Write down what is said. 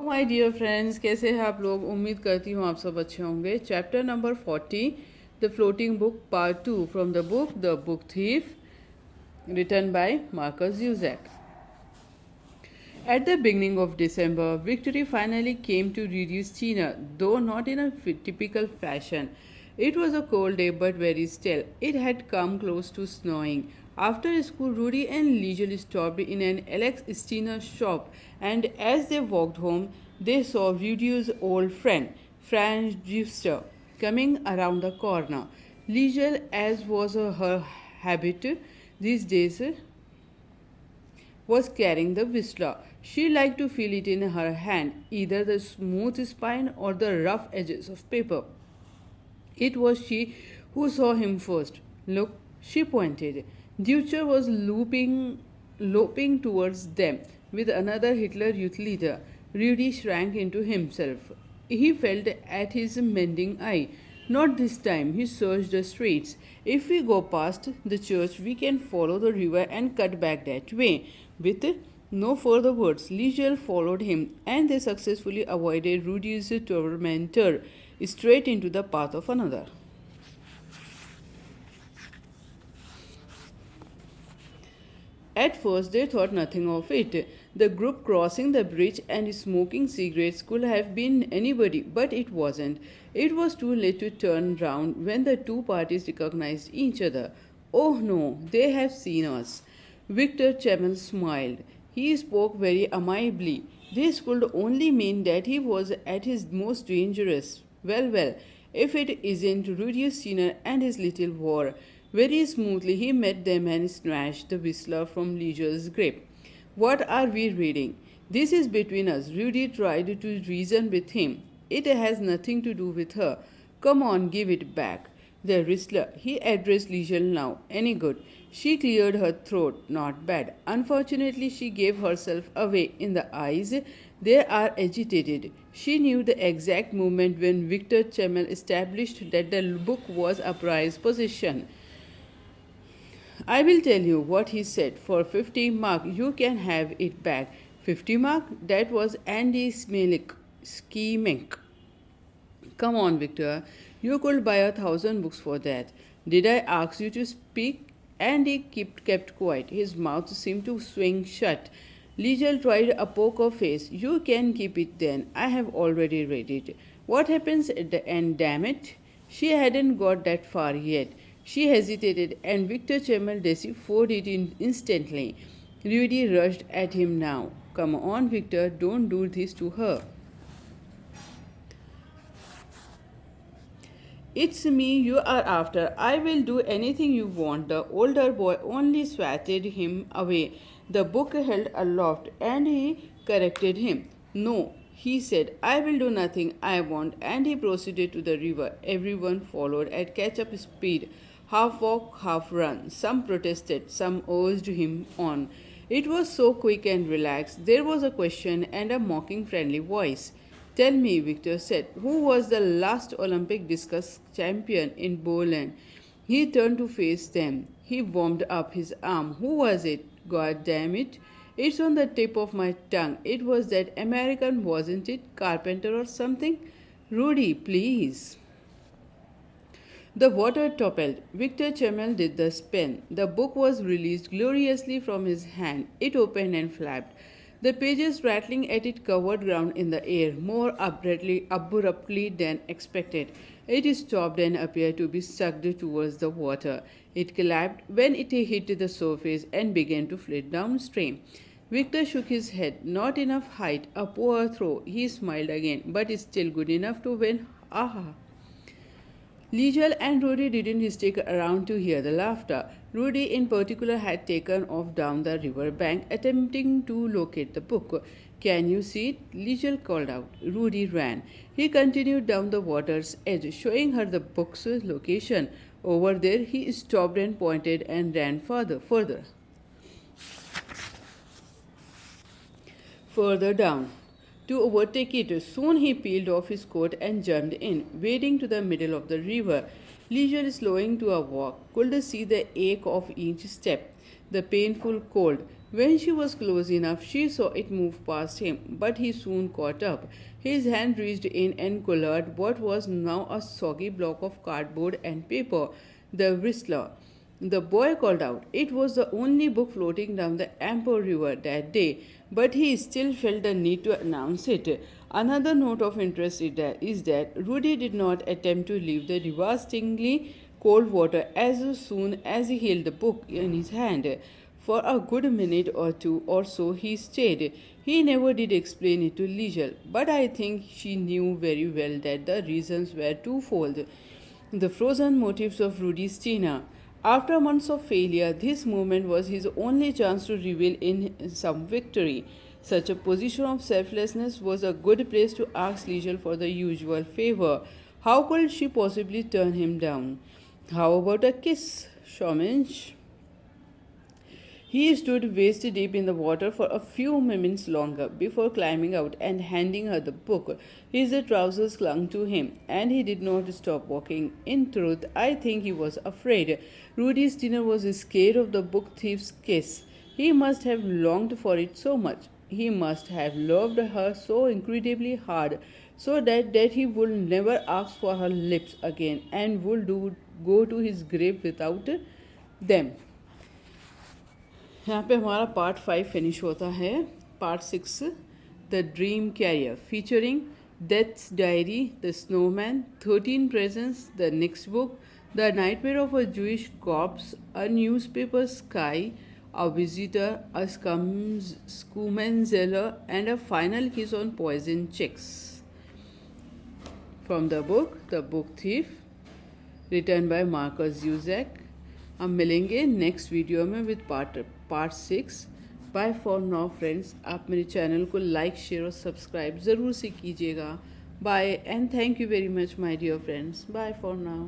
My dear friends, कैसे हैं आप लोग। उम्मीद करती हूँ आप सब अच्छे होंगे। Chapter number 40, the floating book, part 2, from the book thief, written by Marcus Zuzak. At the beginning of December, Victory finally came to reduce Tina, though not in a typical fashion. It was a cold day but very still. It had come close to snowing. After school, Rudy and Liesel stopped in an Alex Steiner shop, and as they walked home, they saw Rudy's old friend, Franz Gister, coming around the corner. Liesel, as was her habit these days, was carrying the whistler. She liked to feel it in her hand, either the smooth spine or the rough edges of paper. It was she who saw him first. Look, she pointed. Deutscher was loping towards them with another Hitler Youth leader. Rudy shrank into himself. He felt at his mending eye. Not this time, he searched the streets. If we go past the church, we can follow the river and cut back that way. With no further words, Liesel followed him, and they successfully avoided Rudy's tormentor straight into the path of another. At first, they thought nothing of it. The group crossing the bridge and smoking cigarettes could have been anybody, but it wasn't. It was too late to turn round when the two parties recognized each other. Oh no, they have seen us. Victor Chemel smiled. He spoke very amiably. This could only mean that he was at his most dangerous. Well, if it isn't Rudius Senior and his little war. Very smoothly he met them and snatched the whistler from Leisure's grip. What are we reading? This is between us. Rudy tried to reason with him. It has nothing to do with her. Come on, give it back. The whistler, he addressed Liesel now. Any good? She cleared her throat. Not bad. Unfortunately, she gave herself away in the eyes. They are agitated. She knew the exact moment when Victor Chemel established that the book was a prized possession. I will tell you what he said. For 50 mark, you can have it back. 50 mark? That was Andy Smilik scheming. Come on, Victor. You could buy 1,000 books for that. Did I ask you to speak? Andy kept quiet. His mouth seemed to swing shut. Liesel tried a poker face. You can keep it then. I have already read it. What happens at the end, damn it? She hadn't got that far yet. She hesitated, and Victor Chemel deciphered it instantly. Rudy rushed at him now. Come on, Victor, don't do this to her. It's me you are after. I will do anything you want. The older boy only swatted him away. The book held aloft, and he corrected him. No, he said, I will do nothing I want, and he proceeded to the river. Everyone followed at catch up speed, half walk, half run. Some protested, some urged him on. It was so quick and relaxed. There was a question and a mocking friendly voice. Tell me, Victor said, who was the last Olympic discus champion in Berlin? He turned to face them. He warmed up his arm. Who was it? God damn it. It's on the tip of my tongue. It was that American, wasn't it? Carpenter or something? Rudy, please. The water toppled. Victor Chemel did the spin. The book was released gloriously from his hand. It opened and flapped. The pages rattling at it covered ground in the air more abruptly than expected. It stopped and appeared to be sucked towards the water. It collapsed when it hit the surface and began to flit downstream. Victor shook his head. Not enough height. A poor throw. He smiled again, but still good enough to win. Aha! Liesel and Rudy didn't stick around to hear the laughter. Rudy, in particular, had taken off down the river bank, attempting to locate the book. Can you see it? Liesel called out. Rudy ran. He continued down the water's edge, showing her the book's location. Over there, he stopped and pointed and ran further down to overtake it. Soon he peeled off his coat and jumped in, wading to the middle of the river. Liesel, slowing to a walk, could see the ache of each step. the painful cold. When she was close enough, she saw it move past him, but he soon caught up. His hand reached in and colored what was now a soggy block of cardboard and paper, the Whistler. The boy called out. It was the only book floating down the Amber River that day, but he still felt the need to announce it. Another note of interest is that Rudy did not attempt to leave the devastatingly cold water as soon as he held the book in his hand. For a good minute or two or so he stayed. He never did explain it to Liesel, but I think she knew very well that the reasons were twofold. The frozen motives of Rudy's Tina. After months of failure, this moment was his only chance to reveal in some victory. Such a position of selflessness was a good place to ask Liesel for the usual favor. How could she possibly turn him down? How about a kiss, Shominch? He stood waist deep in the water for a few moments longer before climbing out and handing her the book. His trousers clung to him, and he did not stop walking. In truth, I think he was afraid. Rudy's dinner was scared of the book thief's kiss. He must have longed for it so much. He must have loved her so incredibly hard, so that he would never ask for her lips again and would go to his grave without them. यहाँ पे हमारा part 5 finish होता है. Part 6 the dream carrier featuring death's diary, the snowman, 13 presents, the next book, the nightmare of a Jewish cops, a newspaper sky, a visitor, a scumenzeller, and a final kiss on poison chicks. From the book Thief, written by Marcus Zusak. हम मिलेंगे next video में with part 6. Bye for now friends. आप मेरे channel को like, share और subscribe ज़रूर से कीजिएगा. Bye and thank you very much my dear friends. Bye for now.